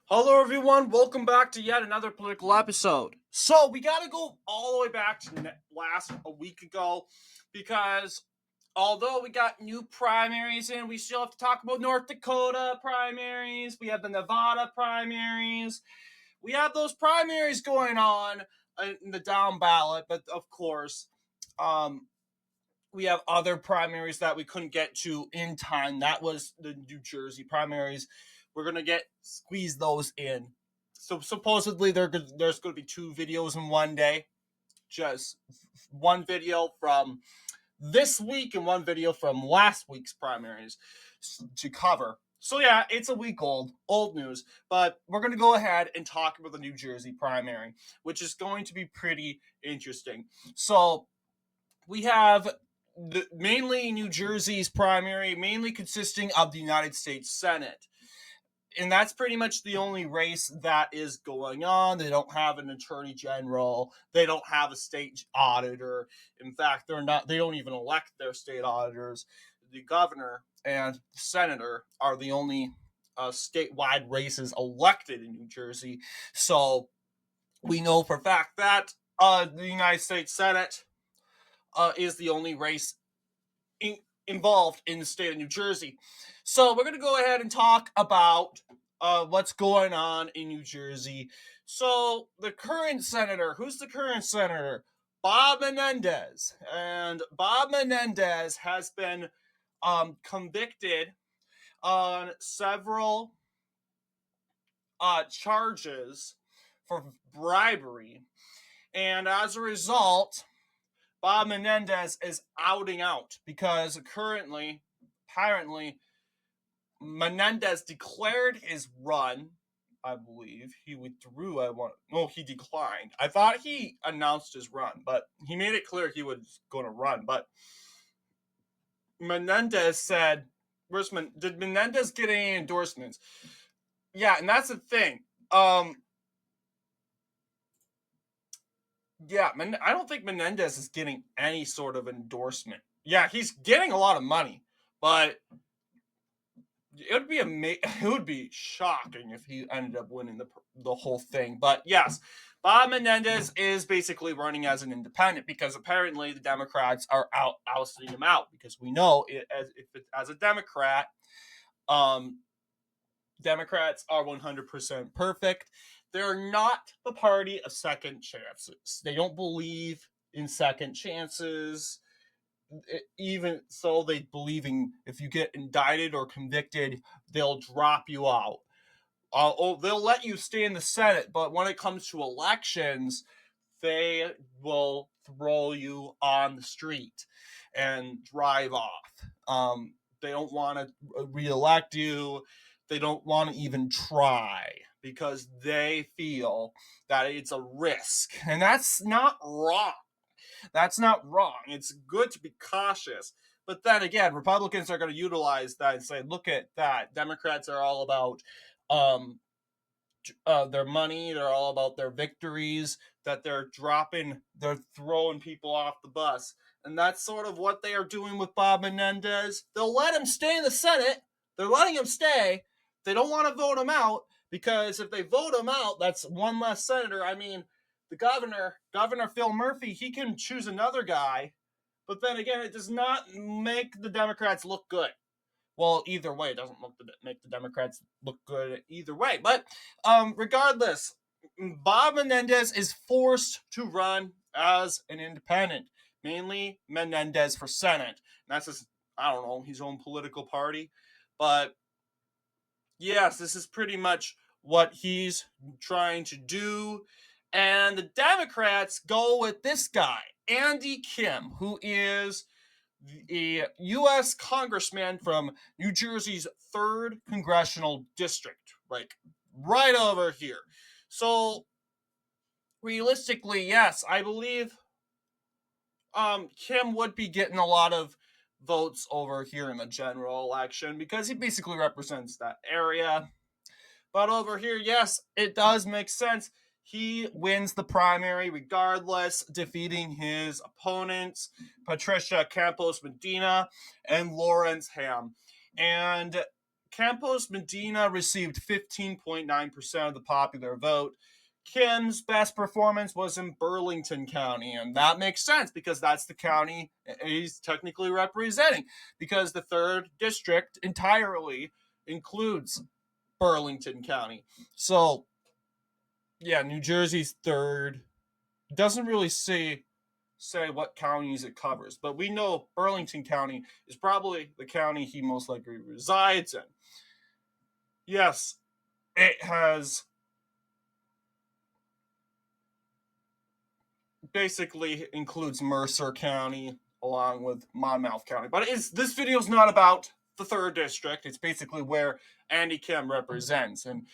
Hello, everyone. Welcome back to yet another political episode. So we got to go all the way back to a week ago, because although we got new primaries in, we still have to talk about North Dakota primaries. We have the Nevada primaries. We have those primaries going on in the down ballot, but of course, um, we have other primaries that we couldn't get to in time. That was the New Jersey primaries. We're gonna squeeze those in. So supposedly there's going to be two videos in one day. Just one video from this week and one video from last week's primaries to cover. So yeah, it's a week old news, but we're going to go ahead and talk about the New Jersey primary, which is going to be pretty interesting. So we have mainly New Jersey's primary, mainly consisting of the United States Senate. And that's pretty much the only race that is going on. They don't have an attorney general. They don't have a state auditor. In fact, they don't even elect their state auditors. The governor and the senator are the only statewide races elected in New Jersey. So we know for a fact that the United States Senate is the only race involved in the state of New Jersey. So we're going to go ahead and talk about what's going on in New Jersey. So who's the current senator? Bob Menendez. And Bob Menendez has been convicted on several charges for bribery. And as a result, Bob Menendez is outing out because apparently, Menendez declared his run. I believe he withdrew. He declined. I thought he announced his run, but he made it clear he was going to run. But Menendez said, did Menendez get any endorsements? Yeah, and that's the thing. Yeah, I don't think Menendez is getting any sort of endorsement. Yeah, he's getting a lot of money, but it would be shocking if he ended up winning the whole thing. But yes, Bob Menendez is basically running as an independent because apparently the Democrats are ousting him out, because we know as a Democrat, um, Democrats are 100% perfect. They're not the party of second chances. They don't believe in second chances. Even so, they believe in, if you get indicted or convicted, they'll drop you out. They'll let you stay in the Senate, but when it comes to elections, they will throw you on the street and drive off. They don't want to reelect you. They don't want to even try because they feel that it's a risk. And that's not wrong. That's not wrong. It's good to be cautious. But then again, Republicans are going to utilize that and say, look at that. Democrats are all about their money. They're all about their victories, that they're throwing people off the bus. And that's sort of what they are doing with Bob Menendez. They'll let him stay in the Senate. They're letting him stay. They don't want to vote him out, because if they vote him out, that's one less senator. I mean, the Governor Phil Murphy, he can choose another guy. But then again, it does not make the Democrats look good. Well, either way, it doesn't make the Democrats look good either way. But regardless, Bob Menendez is forced to run as an independent, mainly Menendez for Senate. And that's his own political party. But yes, this is pretty much what he's trying to do. And the Democrats go with this guy, Andy Kim, who is a U.S. congressman from New Jersey's 3rd congressional district, like right over here. So, realistically, yes, I believe Kim would be getting a lot of votes over here in the general election because he basically represents that area. But over here, yes, it does make sense. He wins the primary regardless, defeating his opponents, Patricia Campos Medina and Lawrence Ham. And Campos Medina received 15.9% of the popular vote. Kim's best performance was in Burlington County, and that makes sense because that's the county he's technically representing, because the 3rd district entirely includes Burlington County. So, yeah, New Jersey's 3rd. Doesn't really say what counties it covers, but we know Burlington County is probably the county he most likely resides in. Yes, it has basically includes Mercer County along with Monmouth County. But this video is not about the 3rd district. It's basically where Andy Kim represents. And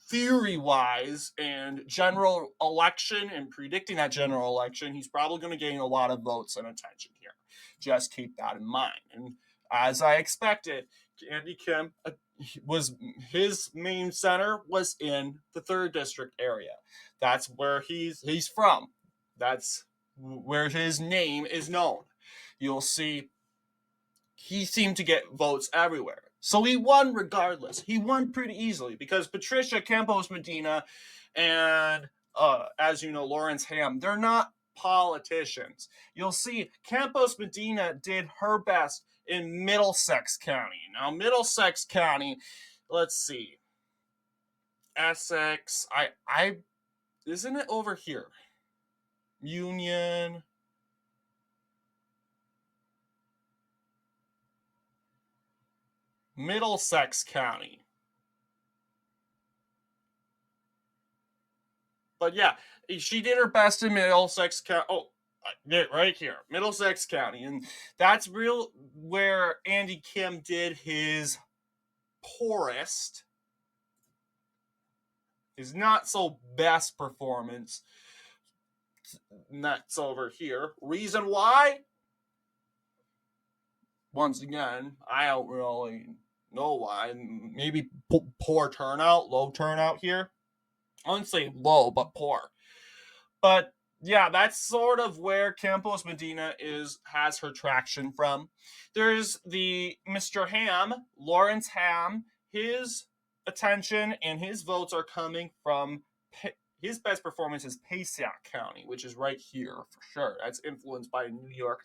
theory-wise and general election and predicting that general election, he's probably going to gain a lot of votes and attention here. Just keep that in mind. And as I expected, Andy Kim was his main center was in the 3rd district area. That's where he's from. That's where his name is known. You'll see he seemed to get votes everywhere. So he won regardless. He won pretty easily because Patricia Campos Medina and, as you know, Lawrence Ham, they're not politicians. You'll see Campos Medina did her best in Middlesex County. Now, Middlesex County, let's see. Essex, isn't it over here? Union. Middlesex County. But yeah, she did her best in Middlesex County. Oh, right here, Middlesex County. And that's where Andy Kim did his poorest, his not so best performance. And that's over here. Reason why? Once again, I don't really know why. Maybe poor turnout, low turnout here. I wouldn't say low, but poor. But yeah, that's sort of where Campos Medina has her traction from. There's the Mr. Ham, Lawrence Ham. His attention and his votes are coming from his best performance is Passaic County, which is right here for sure. That's influenced by New York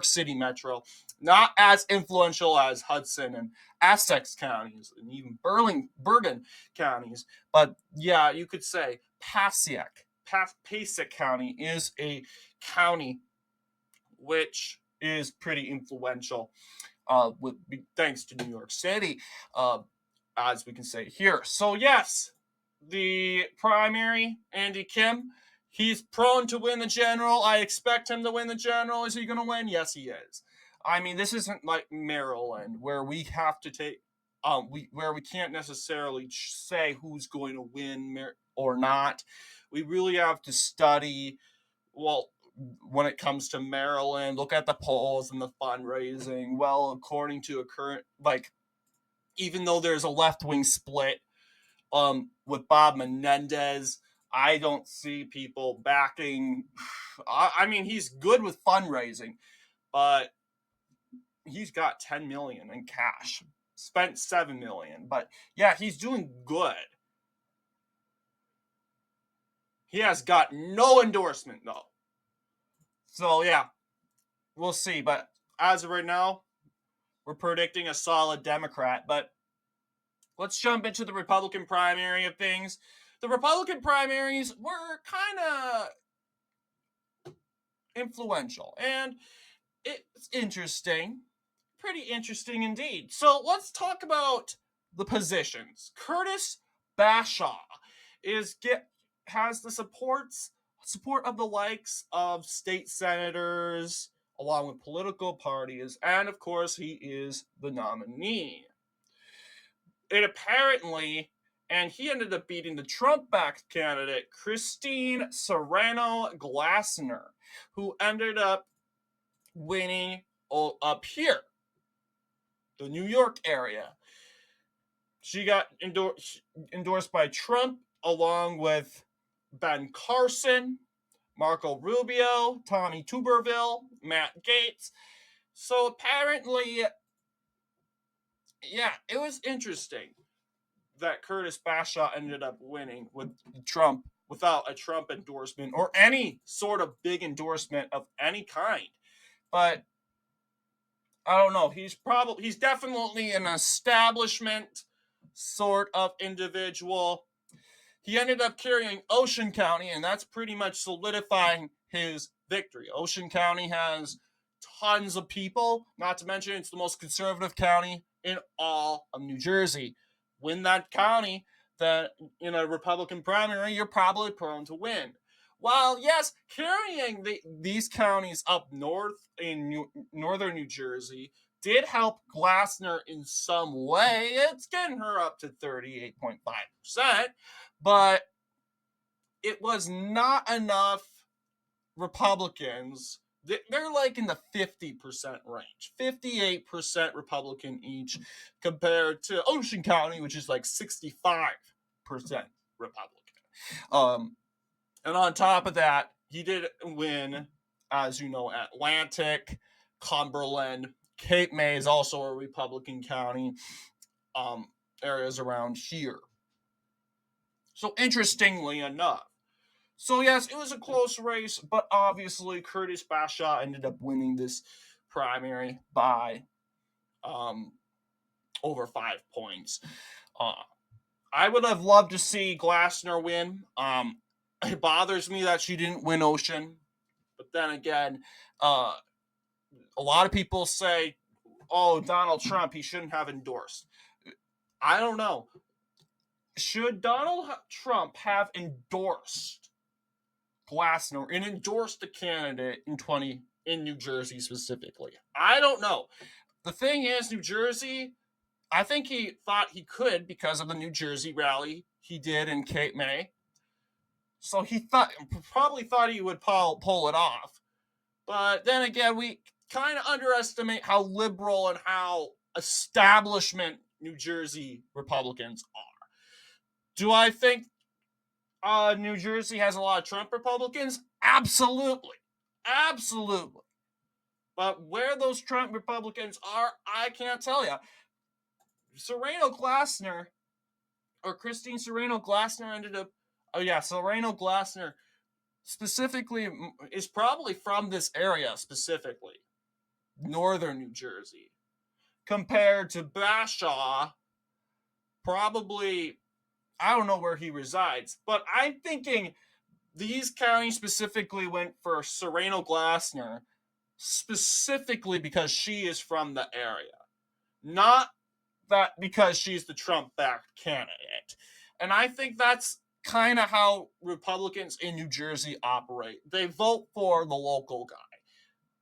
City Metro. Not as influential as Hudson and Essex counties and even Bergen counties. But yeah, you could say Passaic County is a county which is pretty influential, thanks to New York City, as we can say here. So yes, the primary, Andy Kim, he's prone to win the general. I expect him to win the general. Is he going to win? Yes, he is. I mean, this isn't like Maryland where we have to take, where we can't necessarily say who's going to win or not. We really have to study, well, when it comes to Maryland, look at the polls and the fundraising. Well, according to a current, even though there's a left-wing split, with Bob Menendez, I don't see people backing. I mean, he's good with fundraising, but he's got $10 million in cash. Spent $7 million, but yeah, he's doing good. He has got no endorsement though. So yeah, we'll see. But as of right now, we're predicting a solid Democrat. But let's jump into the Republican primary of things. The Republican primaries were kind of influential, and it's interesting. Pretty interesting indeed. So let's talk about the positions. Curtis Bashaw has the support of the likes of state senators, along with political parties, and of course he is the nominee. It apparently, and he ended up beating the Trump-backed candidate, Christine Serrano Glasner, who ended up winning up here, the New York area. She got endorsed by Trump, along with Ben Carson, Marco Rubio, Tommy Tuberville, Matt Gaetz. So apparently, yeah, it was interesting that Curtis Bashaw ended up winning with Trump without a Trump endorsement or any sort of big endorsement of any kind. But I don't know. He's definitely an establishment sort of individual. He ended up carrying Ocean County, and that's pretty much solidifying his victory. Ocean County has tons of people, not to mention it's the most conservative county in all of New Jersey. Win that county, then in a Republican primary, you're probably prone to win. While, yes, carrying these counties up north in northern New Jersey did help Glassner in some way, it's getting her up to 38.5%, but it was not enough Republicans. They're like in the 50% range, 58% Republican each, compared to Ocean County, which is like 65% Republican. And on top of that, he did win, as you know, Atlantic, Cumberland, Cape May is also a Republican county, areas around here. So interestingly enough, so yes, it was a close race, but obviously Curtis Bashaw ended up winning this primary by over 5 points. I would have loved to see Glassner win. It bothers me that she didn't win Ocean, but then again, a lot of people say, "Oh, Donald Trump, he shouldn't have endorsed." I don't know. Should Donald Trump have endorsed Glassner and endorsed the candidate in New Jersey specifically? I don't know. The thing is, New Jersey, I think he thought he could because of the New Jersey rally he did in Cape May. So he probably thought he would pull it off. But then again, we kind of underestimate how liberal and how establishment New Jersey Republicans are. Do I think New Jersey has a lot of Trump Republicans? Absolutely. Absolutely. But where those Trump Republicans are, I can't tell you. Sereno Glassner, or Christine Sereno Glassner ended up, Sereno Glassner specifically is probably from this area specifically, northern New Jersey, compared to Bashaw, probably, I don't know where he resides, but I'm thinking these counties specifically went for Sereno Glassner specifically because she is from the area, not that because she's the Trump-backed candidate. And I think that's kind of how Republicans in New Jersey operate. They vote for the local guy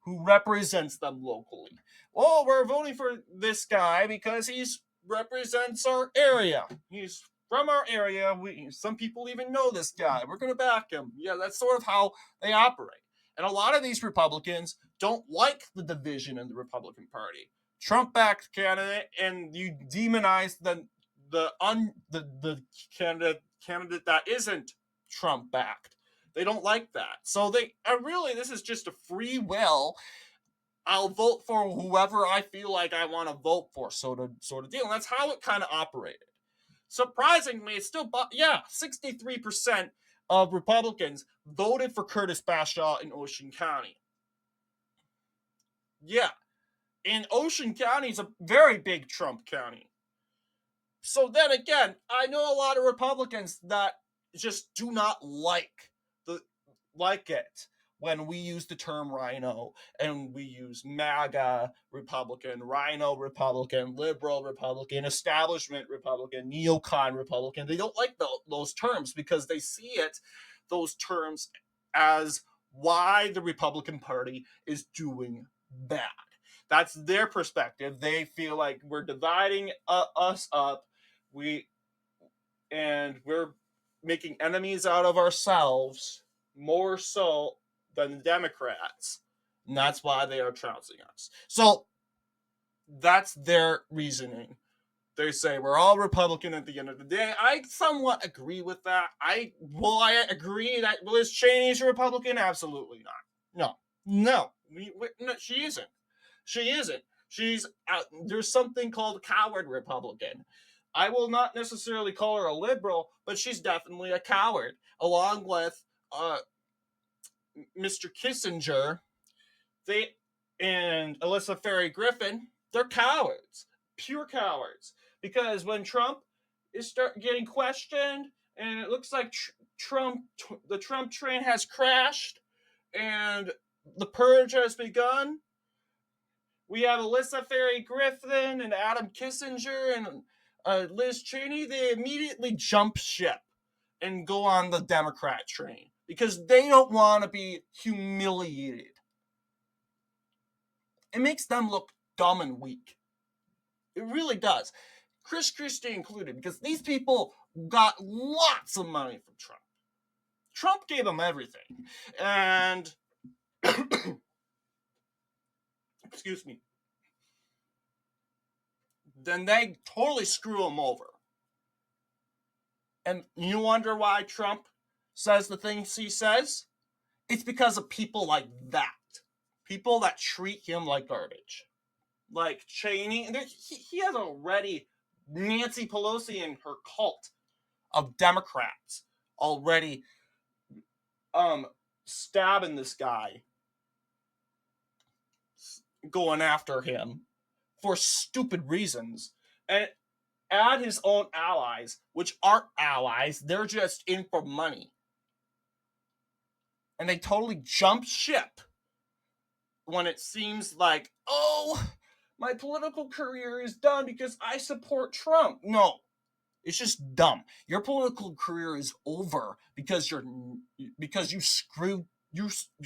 who represents them locally. Oh, we're voting for this guy because he represents our area. He's from our area. Some people even know this guy. We're going to back him. Yeah, that's sort of how they operate. And a lot of these Republicans don't like the division in the Republican Party. Trump-backed candidate, and you demonize the candidate that isn't Trump-backed. They don't like that. So this is just a free will. I'll vote for whoever I feel like I want to vote for, sort of deal. And that's how it kind of operated. Surprisingly, it's still 63% of Republicans voted for Curtis Bashaw in Ocean County. Yeah. And Ocean County is a very big Trump county. So then again, I know a lot of Republicans that just do not like it when we use the term rhino and we use MAGA Republican, rhino Republican, liberal Republican, establishment Republican, neocon Republican. They don't like those terms because they see those terms as why the Republican Party is doing bad. That's their perspective. They feel like we're dividing us up. We're making enemies out of ourselves more so than the Democrats. And that's why they are trouncing us. So that's their reasoning. They say we're all Republican at the end of the day. I somewhat agree with that. I agree that Liz Cheney's a Republican? Absolutely not. No, she isn't. She isn't. There's something called a coward Republican. I will not necessarily call her a liberal, but she's definitely a coward, along with Mr. Kissinger. They and Alyssa Ferry Griffin, they're cowards, pure cowards. Because when Trump is start getting questioned, and it looks like the Trump train has crashed, and the purge has begun. We have Alyssa Ferry Griffin and Adam Kissinger and Liz Cheney. They immediately jump ship and go on the Democrat train because they don't want to be humiliated. It makes them look dumb and weak. It really does. Chris Christie included, because these people got lots of money from Trump. Trump gave them everything. And, excuse me, then they totally screw him over. And you wonder why Trump says the things he says? It's because of people like that. People that treat him like garbage. Like Cheney. He has already Nancy Pelosi and her cult of Democrats already stabbing this guy, going after him for stupid reasons. And add his own allies, which aren't allies, they're just in for money. And they totally jump ship when it seems like, oh, my political career is done because I support Trump. No, it's just dumb. Your political career is over because you're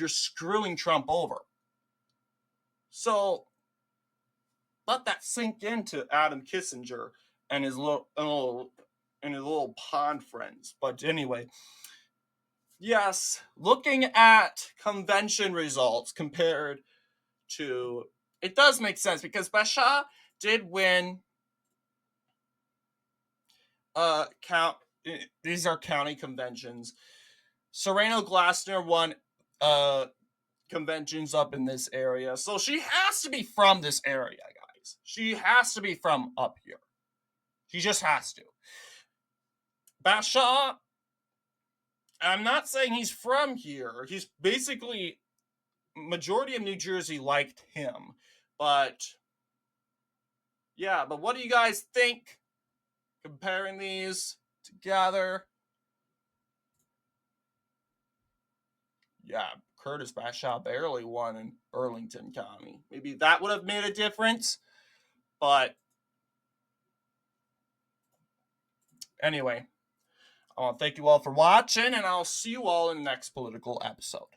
screwing Trump over. So let that sink into Adam Kissinger and his little pond friends. But anyway, yes, looking at convention results compared to, it does make sense because Bashaw did win these are county conventions. Sereno Glassner won conventions up in this area. So she has to be from this area, guys. She has to be from up here. She just has to. Bashaw, I'm not saying he's from here. He's basically, majority of New Jersey liked him. But, yeah, but what do you guys think? Comparing these together. Yeah, Curtis Bashaw barely won in Burlington County. Maybe that would have made a difference. But anyway, I want to thank you all for watching, and I'll see you all in the next political episode.